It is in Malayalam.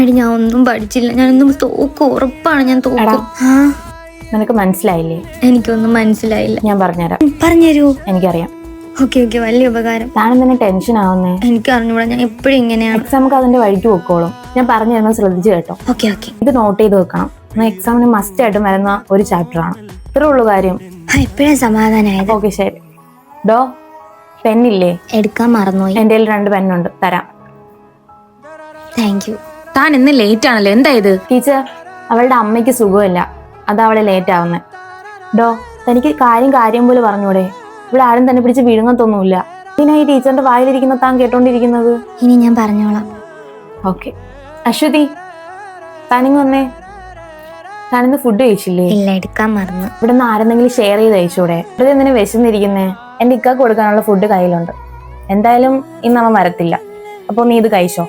എടി ഞാൻ ഒന്നും പഠിച്ചില്ല, ഞാനൊന്നും തോക്കും, ഉറപ്പാണ് ഞാൻ തോക്കും. നിനക്ക് മനസ്സിലായില്ലേ? എനിക്കൊന്നും മനസ്സിലായില്ല. ഞാൻ പറഞ്ഞുതരാം. പറഞ്ഞുതരൂ. എനിക്കറിയാം. ഓക്കെ ഓക്കെ, വലിയ ഉപകാരം. താനെന്തിനാ ടെൻഷൻ ആവുന്നേ? എനിക്ക് അറിഞ്ഞൂടാ, ഞാൻ എപ്പോഴും ഇങ്ങനെയാണ്. എക്സാമൊക്കെ അതിന്റെ വഴിക്ക് പൊക്കോളും. ഞാൻ പറഞ്ഞു തരുന്നത് ശ്രദ്ധിച്ചു കേട്ടോ. Okay okay. ഇത് നോട്ട് ചെയ്ത് വെക്കണം. എക്സാമിന് മസ്റ്റ് ആയിട്ടും വരുന്ന ഒരു ചാപ്റ്റർ ആണ്. ഇത്രേ ഉള്ളു കാര്യം. എപ്പോഴും സമാധാനമായത്. ഓക്കെ ശരി. ഡോ, പെന്നില്ലേ? എടുക്കാൻ മറന്നുപോയി. എൻ്റെ കയ്യിൽ 2 പെന്നുണ്ട്, തരാം. Thank you. താൻ ഇന്ന് ലേറ്റ് ആണല്ലോ, എന്താ ഇത്? ടീച്ചർ, അവളുടെ അമ്മയ്ക്ക് സുഖമില്ല, അതാ അവളെ ലേറ്റ് ആവുന്നേ. ഡോ, തനിക്ക് കാര്യം പോലെ പറഞ്ഞൂടെ? ഇവിടെ ആരും തന്നെ പിടിച്ച് വിഴുങ്ങത്തൊന്നുമില്ല. പിന്നെ ഈ ടീച്ചറിന്റെ വായിലിരിക്കുന്ന താൻ കേട്ടോണ്ടിരിക്കുന്നത്? ഇനി ഞാൻ പറഞ്ഞോളാം. ഓക്കെ. അശ്വതി, താനിങ് വന്നേ. താനിന്ന് ഫുഡ് കഴിച്ചില്ലേ? ഇല്ല, എടുക്കാൻ മറന്നു. ഇവിടെ നിന്ന് ആരെന്തെങ്കിലും ഷെയർ ചെയ്ത് കഴിച്ചൂടെ? ഇവിടെ എന്തിനാ വിശന്നിരിക്കുന്നേ? എന്റെ ഇക്കാക്ക് കൊടുക്കാനുള്ള ഫുഡ് കയ്യിലുണ്ട്. എന്തായാലും ഇന്ന് അവൻ വരത്തില്ല, അപ്പൊ നീ ഇത് കഴിച്ചോ.